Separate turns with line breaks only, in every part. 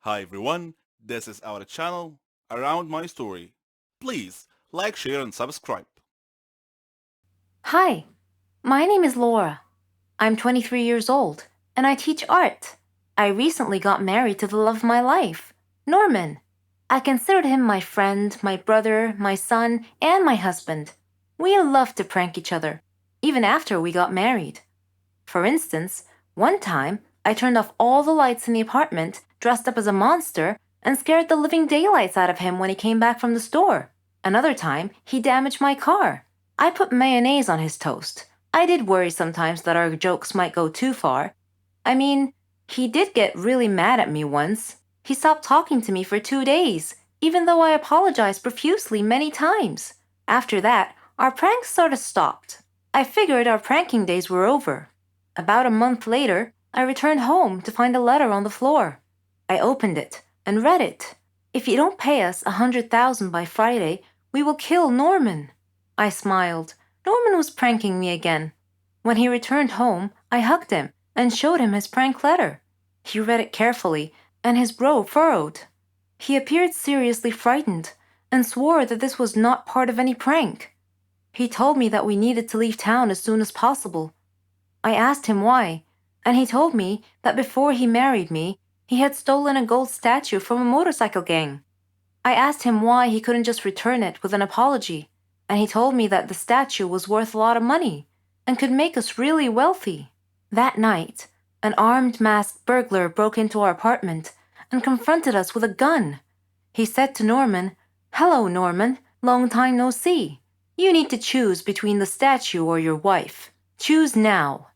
Hi everyone, this is our channel Around My Story. Please like, share and subscribe.
Hi, my name is Laura. I'm 23 years old, and I teach art. I recently got married to the love of my life, Norman. I considered him my friend, my brother, my son, and my husband. We loved to prank each other, even after we got married. For instance, one time I turned off all the lights in the apartment, dressed up as a monster, and scared the living daylights out of him when he came back from the store. Another time, he damaged my car. I put mayonnaise on his toast. I did worry sometimes that our jokes might go too far. I mean, he did get really mad at me once. He stopped talking to me for 2 days, even though I apologized profusely many times. After that, our pranks sort of stopped. I figured our pranking days were over. About a month later, I returned home to find a letter on the floor. I opened it and read it. If you don't pay us 100,000 by Friday, we will kill Norman. I smiled. Norman was pranking me again. When he returned home, I hugged him and showed him his prank letter. He read it carefully, and his brow furrowed. He appeared seriously frightened and swore that this was not part of any prank. He told me that we needed to leave town as soon as possible. I asked him why, and he told me that before he married me, he had stolen a gold statue from a motorcycle gang. I asked him why he couldn't just return it with an apology, and he told me that the statue was worth a lot of money and could make us really wealthy. That night, an armed masked burglar broke into our apartment and confronted us with a gun. He said to Norman, "Hello, Norman, long time no see. You need to choose between the statue or your wife. Choose now."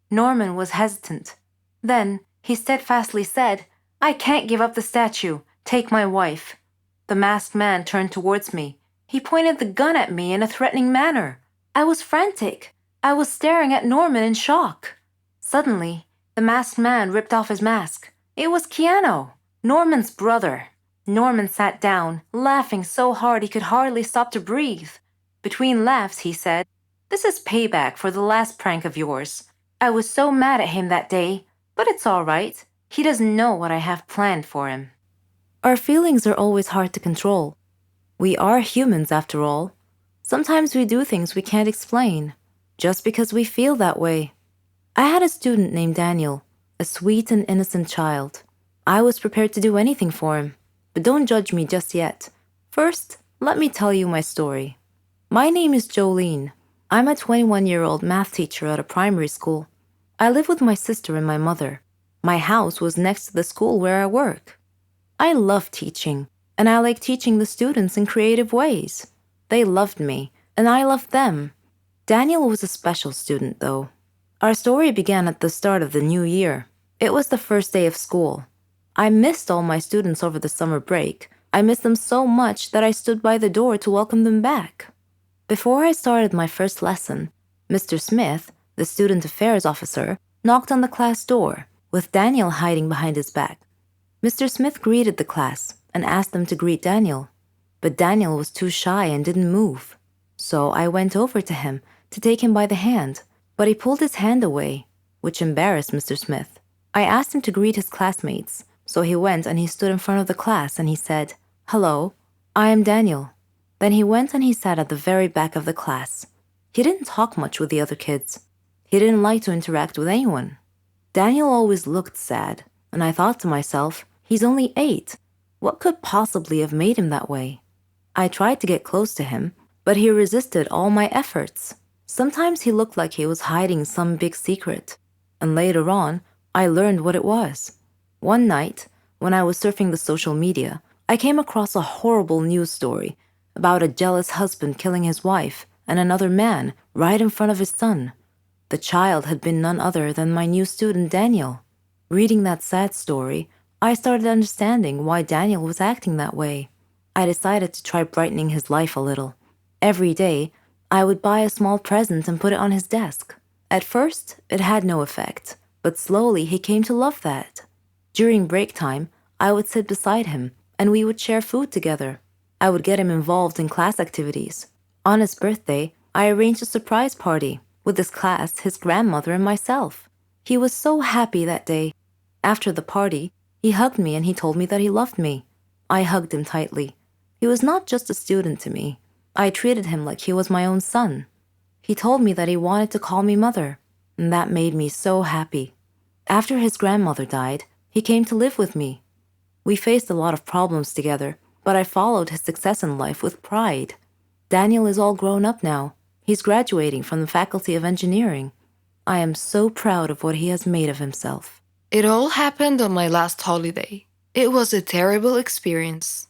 Norman was hesitant. Then he steadfastly said, "I can't give up the statue. Take my wife." The masked man turned towards me. He pointed the gun at me in a threatening manner. I was frantic. I was staring at Norman in shock. Suddenly, the masked man ripped off his mask. It was Keanu, Norman's brother. Norman sat down, laughing so hard he could hardly stop to breathe. Between laughs, he said, "This is payback for the last prank of yours. I was so mad at him that day, but it's all right. He doesn't know what I have planned for him." Our feelings are always hard to control. We are humans after all. Sometimes we do things we can't explain, just because we feel that way. I had a student named Daniel, a sweet and innocent child. I was prepared to do anything for him, but don't judge me just yet. First, let me tell you my story. My name is Jolene. I'm a 21-year-old math teacher at a primary school. I live with my sister and my mother. My house was next to the school where I work. I love teaching, and I like teaching the students in creative ways. They loved me, and I loved them. Daniel was a special student, though. Our story began at the start of the new year. It was the first day of school. I missed all my students over the summer break. I missed them so much that I stood by the door to welcome them back. Before I started my first lesson, Mr. Smith, the student affairs officer, knocked on the class door, with Daniel hiding behind his back. Mr. Smith greeted the class and asked them to greet Daniel, but Daniel was too shy and didn't move. So I went over to him to take him by the hand, but he pulled his hand away, which embarrassed Mr. Smith. I asked him to greet his classmates, so he went and he stood in front of the class and he said, "Hello, I am Daniel." Then he went and he sat at the very back of the class. He didn't talk much with the other kids. He didn't like to interact with anyone. Daniel always looked sad, and I thought to myself, he's only 8. What could possibly have made him that way? I tried to get close to him, but he resisted all my efforts. Sometimes he looked like he was hiding some big secret, and later on, I learned what it was. One night, when I was surfing the social media, I came across a horrible news story about a jealous husband killing his wife and another man right in front of his son. The child had been none other than my new student Daniel. Reading that sad story, I started understanding why Daniel was acting that way. I decided to try brightening his life a little. Every day, I would buy a small present and put it on his desk. At first, it had no effect, but slowly he came to love that. During break time, I would sit beside him and we would share food together. I would get him involved in class activities. On his birthday, I arranged a surprise party with his class, his grandmother, and myself. He was so happy that day. After the party, He hugged me and he told me that he loved me. I hugged him tightly. He was not just a student to me. I treated him like he was my own son. He told me that he wanted to call me mother, and that made me so happy. After his grandmother died, he came to live with me. We faced a lot of problems together, but I followed his success in life with pride. Daniel is all grown up now. He's graduating from the Faculty of Engineering. I am so proud of what he has made of himself.
It all happened on my last holiday. It was a terrible experience.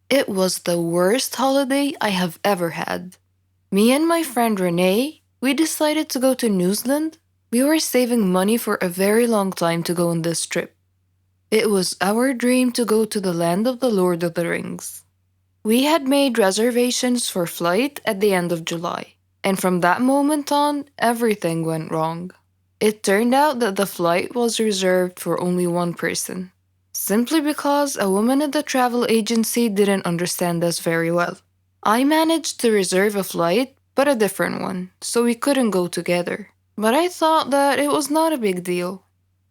It was the worst holiday I have ever had. Me and my friend Renee, we decided to go to New Zealand. We were saving money for a very long time to go on this trip. It was our dream to go to the land of the Lord of the Rings. We had made reservations for flight at the end of July, and from that moment on, everything went wrong. It turned out that the flight was reserved for only one person, simply because a woman at the travel agency didn't understand us very well. I managed to reserve a flight, but a different one, so we couldn't go together. But I thought that it was not a big deal.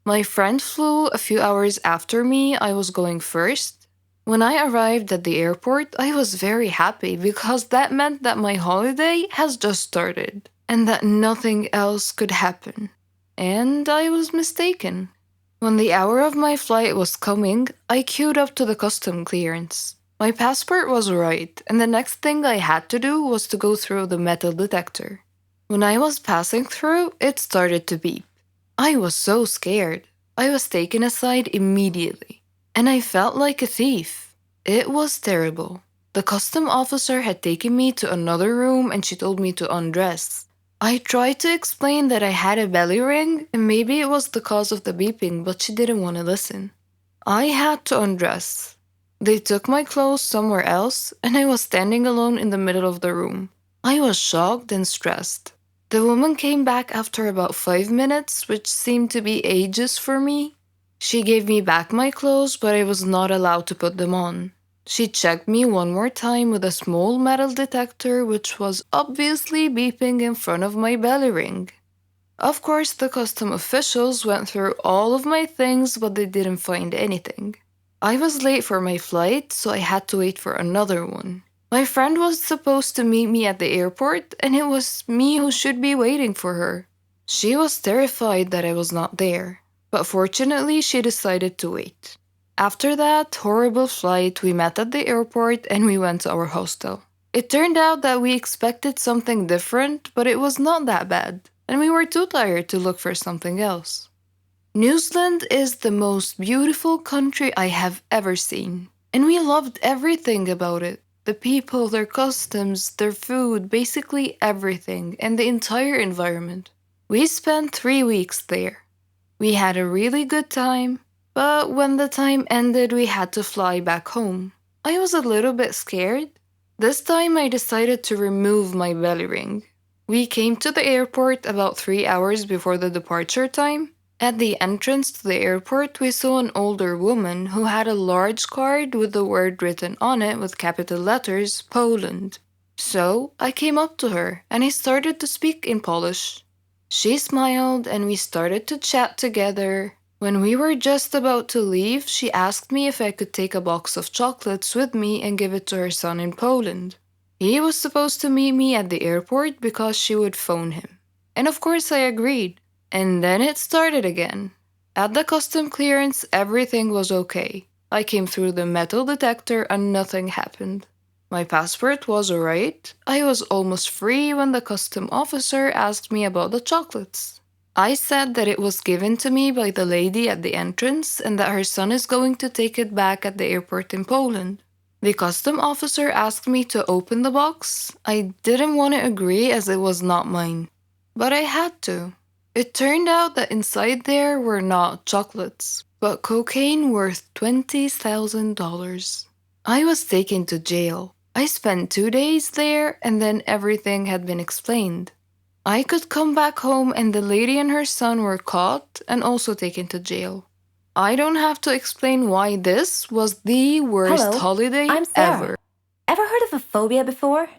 My friend flew a few hours after me. I was going first. When I arrived at the airport, I was very happy because that meant that my holiday has just started and that nothing else could happen. And I was mistaken. When the hour of my flight was coming, I queued up to the custom clearance. My passport was right, and the next thing I had to do was to go through the metal detector. When I was passing through, it started to beep. I was so scared. I was taken aside immediately, and I felt like a thief. It was terrible. The custom officer had taken me to another room and she told me to undress. I tried to explain that I had a belly ring and maybe it was the cause of the beeping, but she didn't want to listen. I had to undress. They took my clothes somewhere else and I was standing alone in the middle of the room. I was shocked and stressed. The woman came back after about 5 minutes, which seemed to be ages for me. She gave me back my clothes, but I was not allowed to put them on. She checked me one more time with a small metal detector, which was obviously beeping in front of my belly ring. Of course, the custom officials went through all of my things, but they didn't find anything. I was late for my flight, so I had to wait for another one. My friend was supposed to meet me at the airport, and it was me who should be waiting for her. She was terrified that I was not there, but fortunately she decided to wait. After that horrible flight, we met at the airport and we went to our hostel. It turned out that we expected something different, but it was not that bad, and we were too tired to look for something else. New Zealand is the most beautiful country I have ever seen, and we loved everything about it. The people, their customs, their food, basically everything, and the entire environment. We spent 3 weeks there. We had a really good time, but when the time ended, we had to fly back home. I was a little bit scared. This time I decided to remove my belly ring. We came to the airport about 3 hours before the departure time. At the entrance to the airport, we saw an older woman who had a large card with the word written on it with capital letters, Poland. So I came up to her and I started to speak in Polish. She smiled and we started to chat together. When we were just about to leave, she asked me if I could take a box of chocolates with me and give it to her son in Poland. He was supposed to meet me at the airport because she would phone him. And of course I agreed. And then it started again. At the custom clearance, everything was okay. I came through the metal detector and nothing happened. My passport was alright. I was almost free when the custom officer asked me about the chocolates. I said that it was given to me by the lady at the entrance and that her son is going to take it back at the airport in Poland. The custom officer asked me to open the box. I didn't want to agree as it was not mine, but I had to. It turned out that inside there were not chocolates, but cocaine worth $20,000. I was taken to jail. I spent 2 days there and then everything had been explained. I could come back home and the lady and her son were caught and also taken to jail. I don't have to explain why this was the worst
Hello,
holiday
I'm Sarah.
ever.
Ever heard of a phobia before?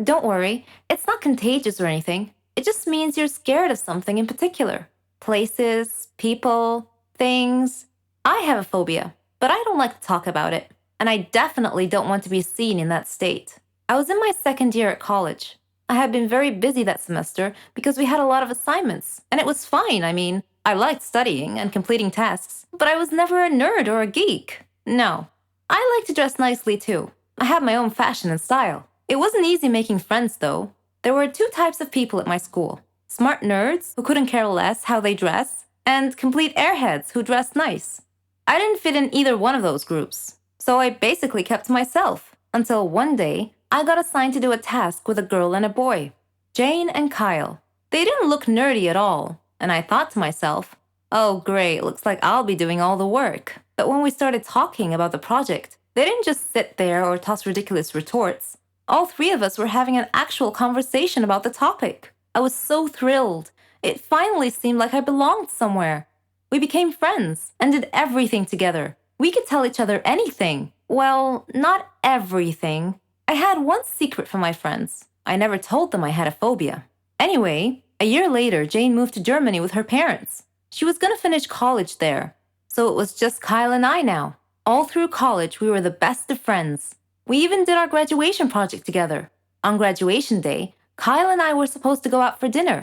Don't worry, it's not contagious or anything. It just means you're scared of something in particular. Places, people, things. I have a phobia. but I don't like to talk about it, and I definitely don't want to be seen in that state. I was in my second year at college. I had been very busy that semester because we had a lot of assignments, and it was fine. I mean, I liked studying and completing tasks, but I was never a nerd or a geek. No. I like to dress nicely too. I have my own fashion and style. It wasn't easy making friends, though. There were two types of people at my school: smart nerds who couldn't care less how they dress, and complete airheads who dressed nice. I didn't fit in either one of those groups, so I basically kept to myself until one day I got assigned to do a task with a girl and a boy, Jane and Kyle. They didn't look nerdy at all, and I thought to myself, oh great, looks like I'll be doing all the work. But when we started talking about the project, they didn't just sit there or toss ridiculous retorts. All three of us were having an actual conversation about the topic. I was so thrilled. It finally seemed like I belonged somewhere. We became friends and did everything together. We could tell each other anything. Well, not everything. I had one secret from my friends. I never told them I had a phobia. Anyway, a year later, Jane moved to Germany with her parents. She was going to finish college there. So it was just Kyle and I now. All through college, we were the best of friends. We even did our graduation project together. On graduation day, Kyle and I were supposed to go out for dinner,